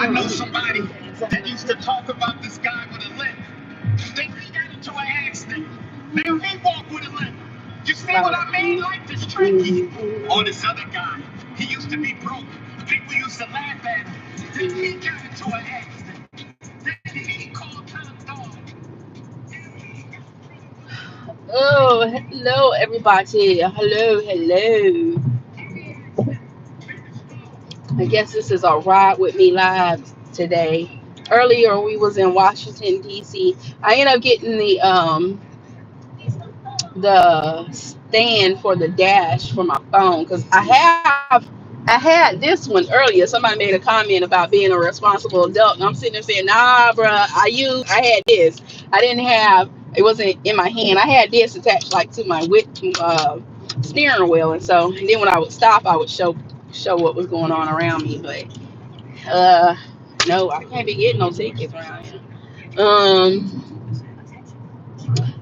I know somebody that used to talk about this guy with a limp. Then he got into an accident. Now he walked with a limp. You see what I mean? Life is tricky. Or this other guy, he used to be broke. People used to laugh at him. Then he got into an accident. Then he called top dog. Oh, hello everybody. Hello. I guess this is a Ride With Me live today. Earlier we was in Washington D.C. I ended up getting the stand for the dash for my phone because I had this one earlier. Somebody made a comment about being a responsible adult, and I'm sitting there saying, "Nah, bruh. I had this. I didn't have. It wasn't in my hand. I had this attached like to my steering wheel, and then when I would stop, I would show what was going on around me. But no, I can't be getting no tickets around here.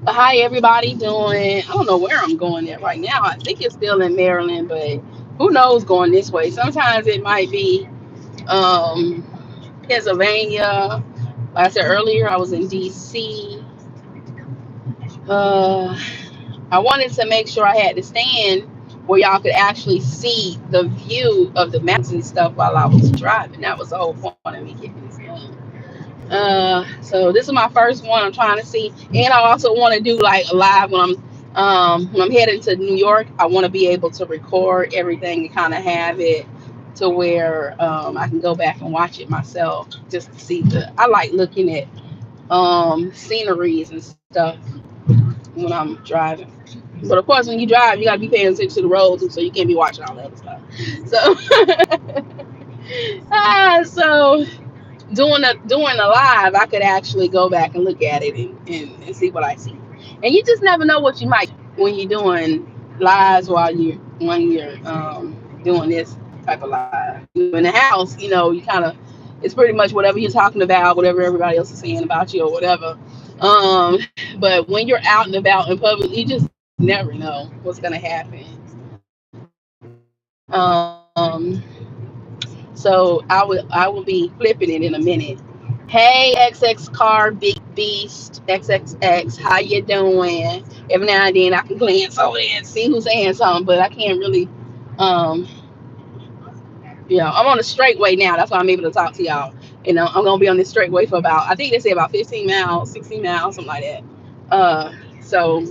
But hi everybody doing. I don't know where I'm going at right now. I think it's still in Maryland, but who knows going this way. Sometimes it might be um, Pennsylvania. Like I said earlier, I was in DC. Uh, I wanted to make sure I had the stand where y'all could actually see the view of the mountains and stuff while I was driving. That was the whole point of me getting this done. So this is my first one I'm trying to see, and I also want to do like a live when I'm heading to New York. I want to be able to record everything and kind of have it to where I can go back and watch it myself just to see I like looking at sceneries and stuff when I'm driving. But of course, when you drive, you gotta be paying attention to the roads, so you can't be watching all that other stuff. So doing a live, I could actually go back and look at it and see what I see. And you just never know what you might when you're doing lives when you're doing this type of live. In the house, you kind of it's pretty much whatever you're talking about, whatever everybody else is saying about you or whatever. Um, but when you're out and about in public, you just never know what's gonna happen. So I will be flipping it in a minute. Hey, XX Car, Big Beast, XXX, how you doing? Every now and then I can glance over there and see who's saying something, but I can't really, um, I'm on the straightway now. That's why I'm able to talk to y'all. I'm gonna be on this straightway for I think they say about 15 miles, 16 miles, something like that. So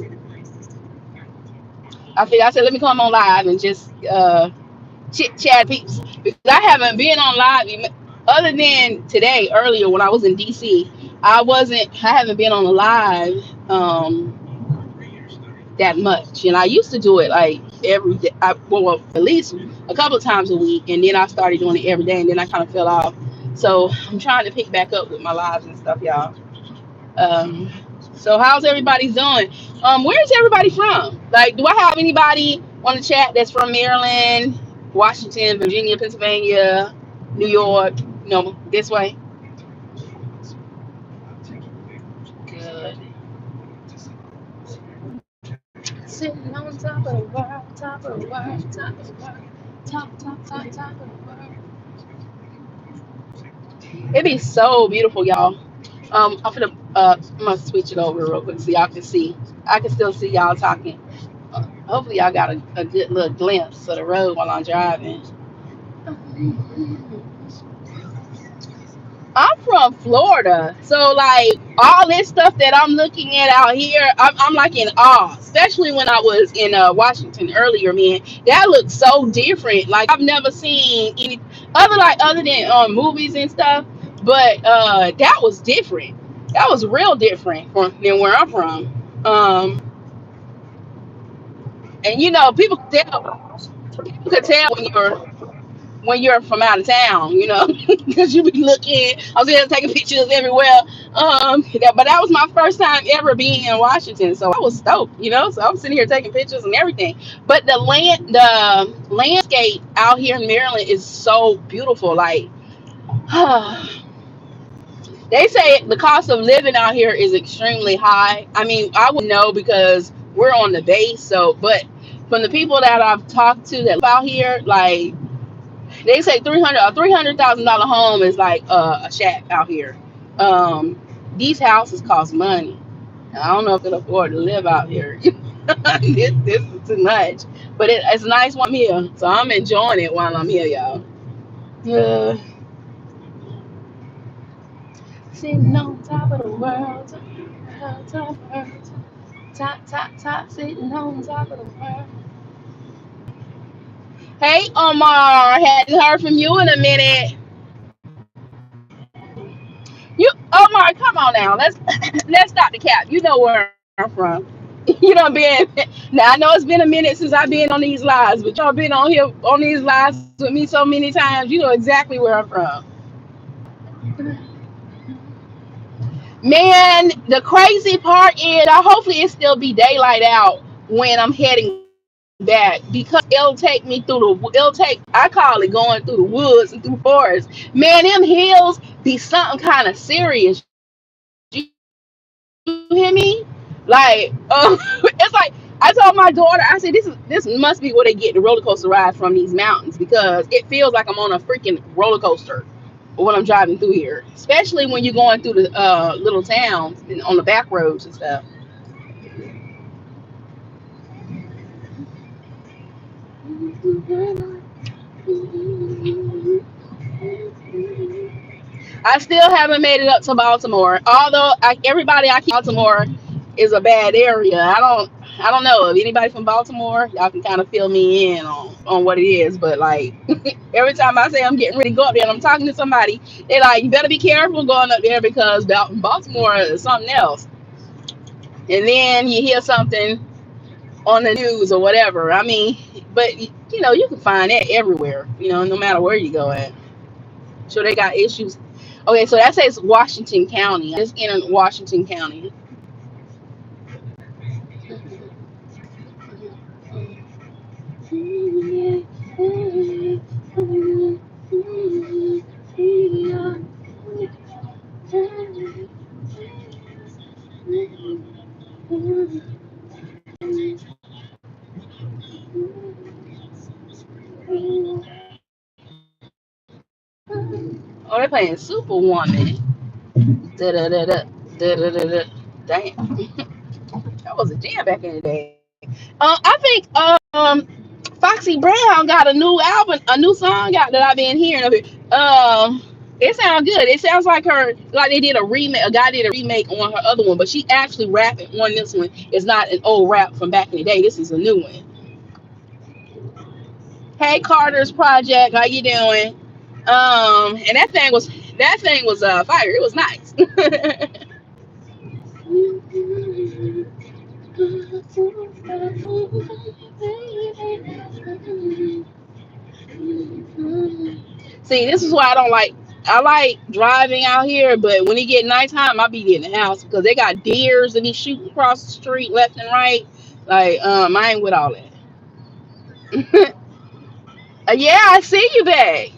I said, let me come on live and just chit chat peeps because I haven't been on live other than today earlier when I was in DC. I haven't been on a live that much, and I used to do it like every day. Well, at least a couple of times a week, and then I started doing it every day, and then I kind of fell off. So I'm trying to pick back up with my lives and stuff, y'all. So how's everybody doing? Where's everybody from? Like, do I have anybody on the chat that's from Maryland, Washington, Virginia, Pennsylvania, New York, this way? Good. Sitting on top of the world, top of the world, top of the world, top of the world. It'd be so beautiful, y'all. I'm gonna switch it over real quick so y'all can see. I can still see y'all talking. Hopefully y'all got a good little glimpse of the road while I'm driving. I'm from Florida, so like all this stuff that I'm looking at out here, I'm like in awe. Especially when I was in Washington earlier, man, that looked so different. Like I've never seen any other than movies and stuff, but that was different. That was real different than where I'm from. And people could tell when you're from out of town, because you be looking. I was there taking pictures everywhere. But that was my first time ever being in Washington, so I was stoked, So I'm sitting here taking pictures and everything. But the landscape out here in Maryland is so beautiful. Like, they say the cost of living out here is extremely high. I mean, I would know because we're on the base. So, but from the people that I've talked to that live out here, like, They say 300 a $300,000 home is like a shack out here. Um, these houses cost money. I don't know if I can afford to live out here. This is too much, but it's nice while I'm here, so I'm enjoying it while I'm here, y'all. Uh, Sitting on top of the world, top, top, sitting on top of the world. Hey, Omar, hadn't heard from you in a minute. You, Omar, come on now. Let's stop the cap. You know where I'm from. You know, now. I know it's been a minute since I've been on these lives, but y'all been on here on these lives with me so many times. You know exactly where I'm from. Man, the crazy part is, hopefully it still be daylight out when I'm heading back, because it'll take me through I call it going through the woods and through forests. Man, them hills be something kind of serious. You hear me? Like, it's like I told my daughter, I said, this must be where they get the roller coaster ride from these mountains, because it feels like I'm on a freaking roller coaster when I'm driving through here, especially when you're going through the little towns and on the back roads and stuff. I still haven't made it up to Baltimore. Although everybody I keep Baltimore is a bad area. I don't know if anybody from Baltimore. Y'all can kind of fill me in on what it is. But like every time I say I'm getting ready to go up there and I'm talking to somebody, they're like, "You better be careful going up there because Baltimore is something else." And then you hear something on the news or whatever. I mean, but you can find that everywhere. No matter where you go at. So they got issues. Okay, so that says Washington County. I just entered Washington County. Oh, they're playing Superwoman. Da da da da da da da da. Damn, that was a jam back in the day. I think Foxy Brown got a new album, a new song out that I've been hearing of it. It sounds good. It sounds like they did a remake. A guy did a remake on her other one, but she actually rapping on this one. It's not an old rap from back in the day. This is a new one. Hey, Carter's Project, how you doing? And that thing was fire. It was nice. See, this is why I don't like. I like driving out here, but when it get nighttime, I be in the house because they got deers and be shooting across the street left and right. Like, I ain't with all that. Yeah, I see you, babe.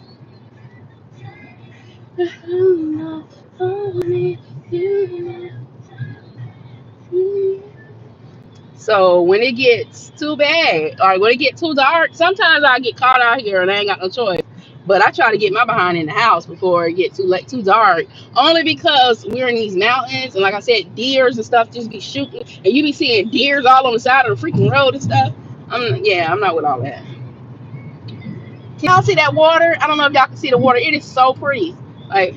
So when it gets too bad, or when it get too dark, sometimes I get caught out here and I ain't got no choice. But I try to get my behind in the house before it get too late, too dark. Only because we're in these mountains, and like I said, deers and stuff just be shooting, and you be seeing deers all on the side of the freaking road and stuff. I'm not with all that. Can y'all see that water? I don't know if y'all can see the water. It is so pretty. Like,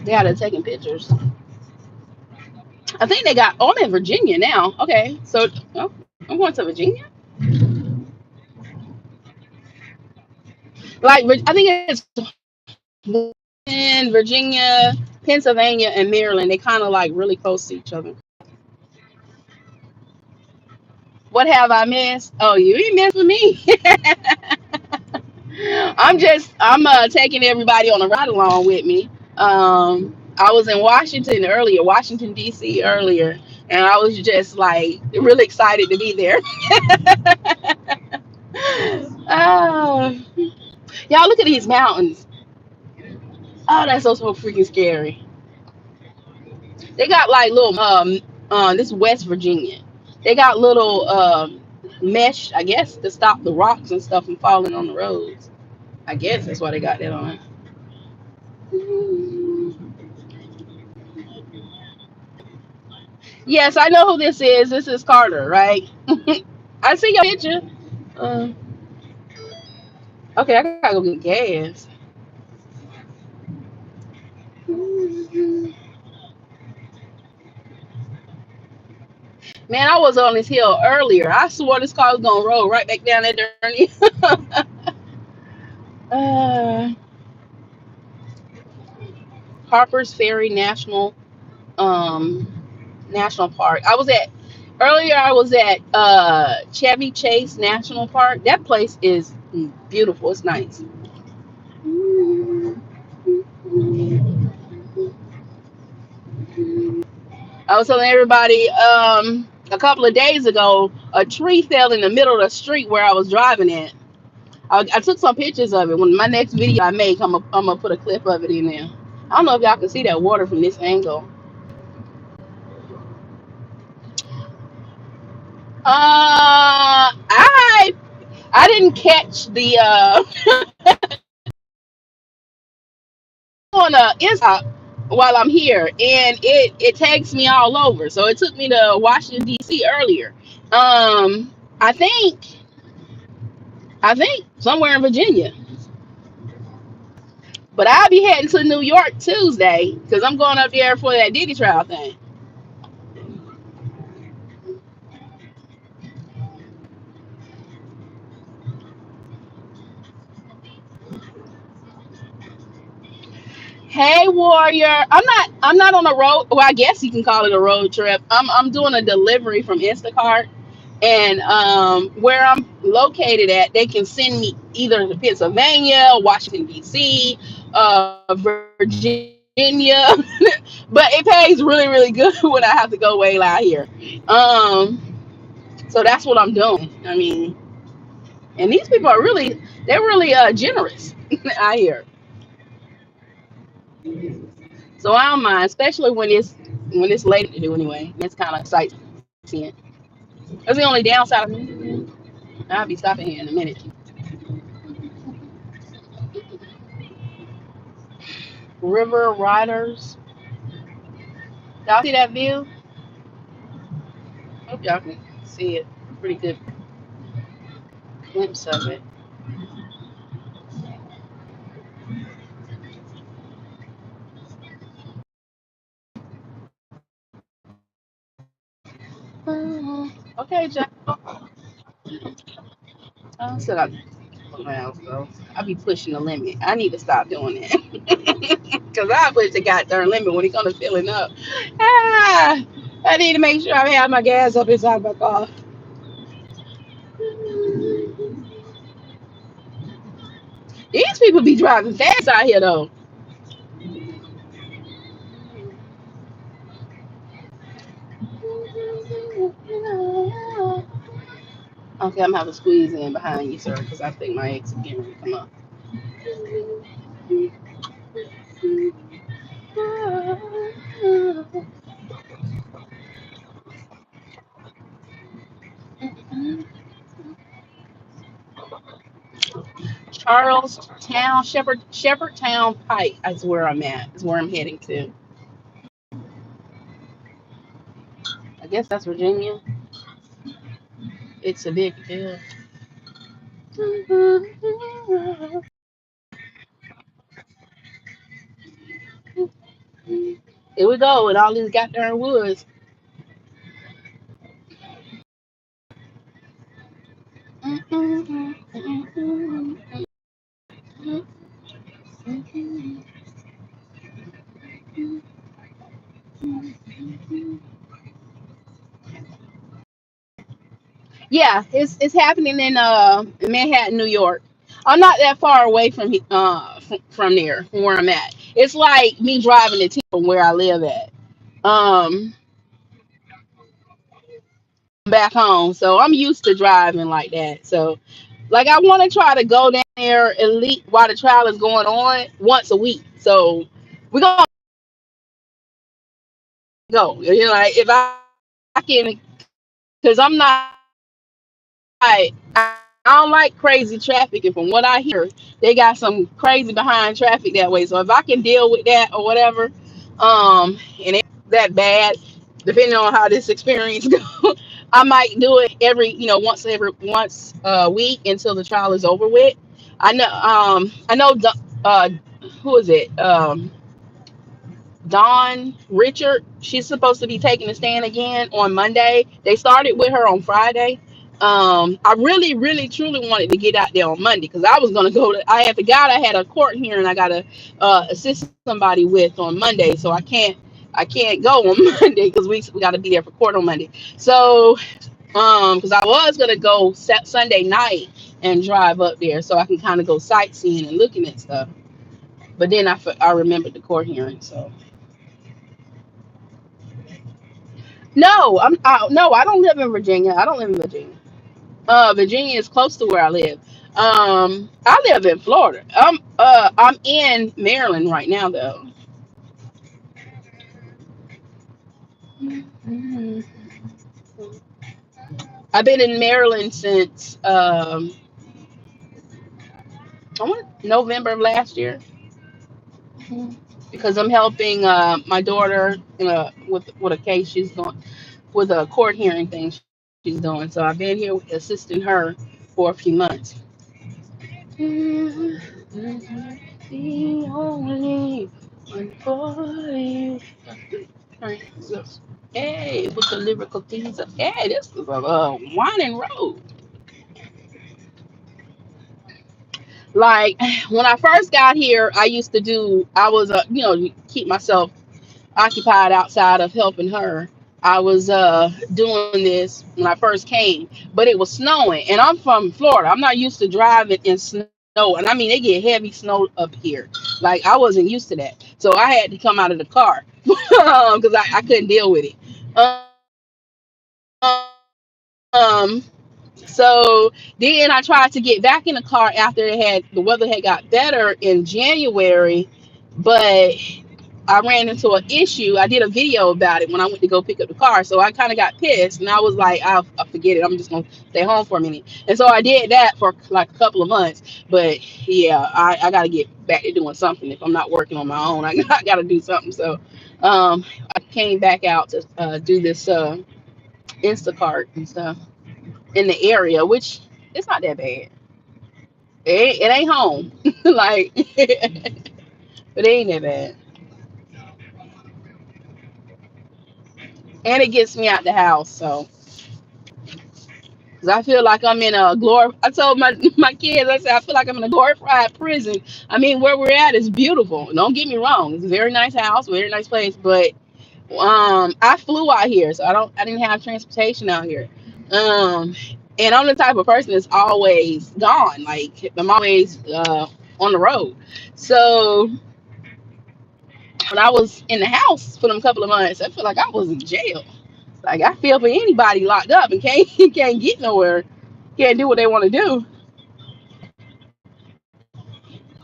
they got it taking pictures. I think they got. Oh, I'm in Virginia now. Okay, so I'm going to Virginia. Like I think it's in Virginia, Pennsylvania, and Maryland. They kind of like really close to each other. What have I missed? Oh, you ain't missed with me. I'm taking everybody on a ride along with me. I was in Washington D.C. earlier, and I was just like really excited to be there. Ah. Y'all look at these mountains. Oh, that's so freaking scary. They got like little this is West Virginia. They got little mesh, I guess, to stop the rocks and stuff from falling on the roads. I guess that's why they got that on. Yes, I know who this is. This is Carter, right? I see your picture. Uh, okay, I gotta go get gas. Man, I was on this hill earlier. I swore this car was gonna roll right back down that journey. uh, Harper's Ferry um National Park. I was at Chevy Chase National Park. That place is beautiful. It's nice. I was telling everybody a couple of days ago, a tree fell in the middle of the street where I was driving at. I took some pictures of it. When my next video I make, I'm gonna put a clip of it in there. I don't know if y'all can see that water from this angle. I didn't catch the on the Insta while I'm here, and it takes me all over. So it took me to Washington D.C. earlier. Um, I think somewhere in Virginia, but I'll be heading to New York Tuesday because I'm going up there for that Diddy trial thing. Hey Warrior, I'm not on a road. Well, I guess you can call it a road trip. I'm doing a delivery from Instacart, and where I'm located at, they can send me either to Pennsylvania, Washington D.C., Virginia, but it pays really really good when I have to go way out here. Um, so that's what I'm doing. I mean, and these people are they're really generous out here. So I don't mind, especially when it's late to do anyway. It's kind of sightseeing. That's the only downside of me. I'll be stopping here in a minute. River Riders. Y'all see that view? Hope y'all can see it. Pretty good glimpse of it. Okay, Jack. I still got miles though. I be pushing the limit. I need to stop doing that. Cause I push the goddamn limit when it comes to filling up. Ah, I need to make sure I have my gas up inside my car. These people be driving fast out here though. Okay, I'm gonna have to squeeze in behind you, sir, because I think my ex is getting ready to come up. Charlestown, Shepherdtown Pike is where I'm at. Is where I'm heading to. I guess that's Virginia. It's a big deal. Here we go with all these goddamn woods. Yeah, it's happening in Manhattan, New York. I'm not that far away from there, from where I'm at. It's like me driving to T from where I live at. Um, back home, so I'm used to driving like that. So, like, I want to try to go down there at least while the trial is going on once a week. So we're gonna go. You know, like if I can, because I'm not. I don't like crazy traffic, and from what I hear, they got some crazy behind traffic that way. So if I can deal with that or whatever, and it that bad, depending on how this experience goes, I might do it every, once a week until the trial is over with. I know, uh, who is it? Dawn Richard. She's supposed to be taking the stand again on Monday. They started with her on Friday. I really, really, truly wanted to get out there on Monday because I was gonna go to. I had forgot I had a court hearing I gotta assist somebody with on Monday, so I can't go on Monday because we got to be there for court on Monday. So because I was gonna go Sunday night and drive up there so I can kind of go sightseeing and looking at stuff. But then I remembered the court hearing, so. No, no, I don't live in Virginia. I don't live in Virginia. Virginia is close to where I live. I live in Florida. I'm in Maryland right now though. Mhm. I've been in Maryland since I want November of last year. Mhm. Because I'm helping my daughter with a case she's going with a court hearing thing she's doing. So I've been here assisting her for a few months. Mhm. Mhm. The only one for you. Alright, so, hey, with the lyrical teaser. Hey, this is a winding road. Like when I first got here, I was keep myself occupied outside of helping her. I was doing this when I first came, but it was snowing, and I'm from Florida. I'm not used to driving in snow, and I mean they get heavy snow up here. Like I wasn't used to that, so I had to come out of the car because I couldn't deal with it. Um, so then I tried to get back in the car after the weather had got better in January, but I ran into an issue. I did a video about it when I went to go pick up the car. So I kind of got pissed and I was like, I'll forget it. I'm just going to stay home for a minute. And so I did that for like a couple of months. But yeah, I got to get back to doing something. If I'm not working on my own, I got to do something. So I came back out to do this Instacart and stuff in the area, which it's not that bad. It ain't home. Like, but it ain't that bad. And it gets me out the house. So because I feel like I'm in a glory. I told my kids, I said, I feel like I'm in a glorified prison. I mean, where we're at is beautiful. Don't get me wrong; it's a very nice house, very nice place. But I flew out here, so I didn't have transportation out here. Um, and I'm the type of person that's always gone. Like I'm always on the road. So when I was in the house for them couple of months, I feel like I was in jail. Like I feel for anybody locked up and can't get nowhere, can't do what they want to do.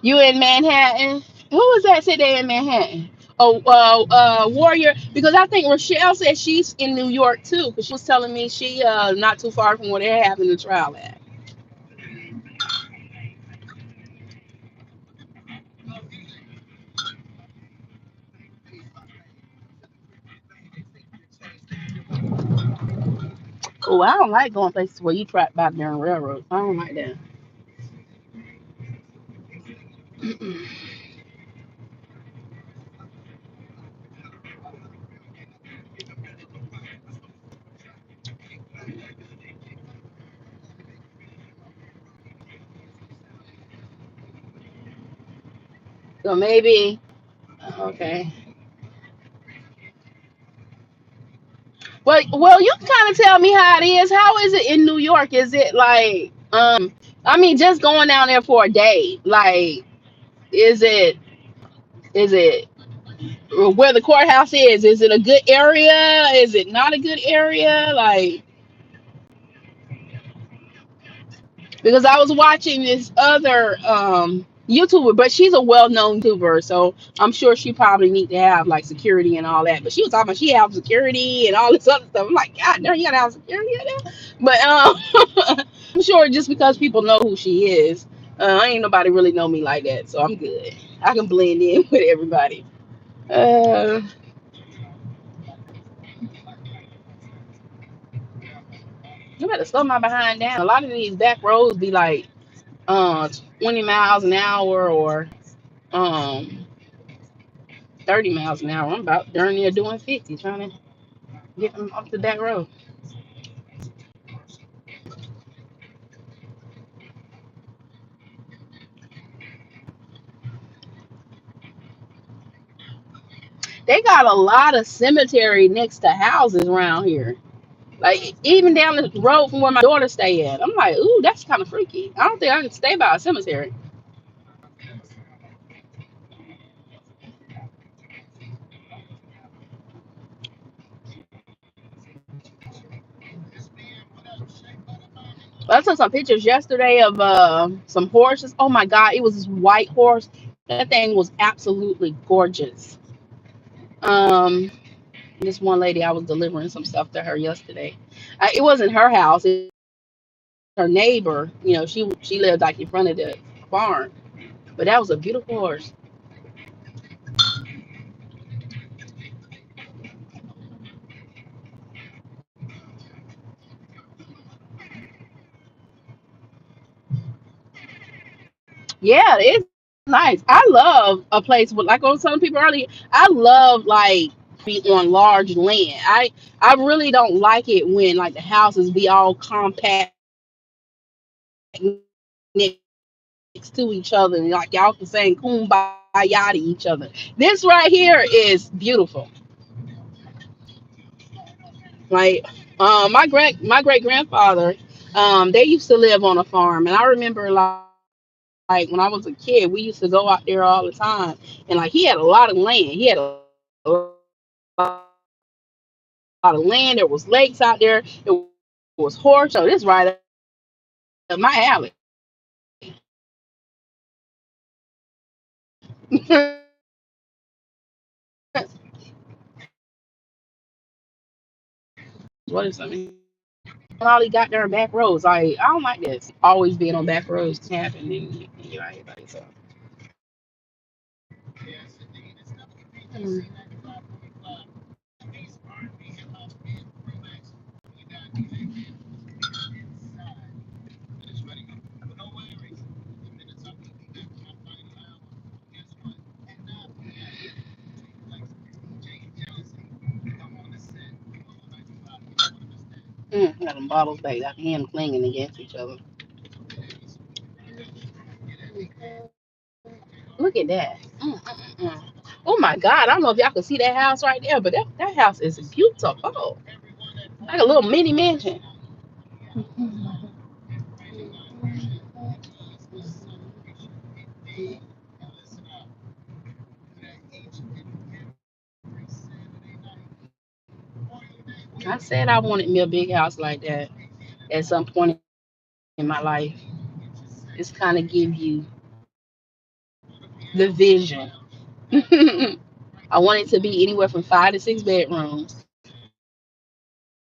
You in Manhattan? Who was that said they in Manhattan? Oh, Warrior. Because I think Rochelle said she's in New York too. Because she was telling me she not too far from where they're having the trial at. Oh, I don't like going places where you trapped by during railroads. I don't like that. So maybe okay. Well, you can kind of tell me how it is. How is it in New York? Is it like I mean, just going down there for a day. Like, is it where the courthouse is? Is it a good area? Is it not a good area? Like, because I was watching this other YouTuber, but she's a well-known YouTuber, so I'm sure she probably need to have like security and all that. But she was talking about she have security and all this other stuff. I'm like, God, no, you gotta have security in there. But I'm sure just because people know who she is, ain't nobody really know me like that, so I'm good. I can blend in with everybody. Uh, you better slow my behind down. A lot of these back roads be like 20 miles an hour or um 30 miles an hour. I'm about darn near doing 50, trying to get them off the back road. They got a lot of cemetery next to houses around here. Like even down the road from where my daughter stay at. I'm like, ooh, that's kind of freaky. I don't think I can stay by a cemetery. I took some pictures yesterday of some horses. Oh my god, it was this white horse. That thing was absolutely gorgeous. Um, this one lady, I was delivering some stuff to her yesterday. It wasn't her house. It was her neighbor. You know, she lived like in front of the barn. But that was a beautiful horse. Yeah, it's nice. I love a place with like I was telling people earlier. I love like be on large land. I really don't like it when like the houses be all compact next to each other and like y'all can saying kumbaya to each other. This right here is beautiful. Like my great grandfather, they used to live on a farm, and I remember like when I was a kid, we used to go out there all the time, and like he had a lot of land. He had lot of land. There was lakes out there. It was horse. So this right up my alley. What is something? All he got there back roads. I don't like this. Always being on back roads camping and you're right by yourself. Mm. Got them bottles back. I can hear them clinging against each other. Look at that. Oh my God. I don't know if y'all can see that house right there, but that house is beautiful. Like a little mini mansion. I said I wanted me a big house like that at some point in my life. It's kind of give you the vision. I want it to be anywhere from 5 to 6 bedrooms.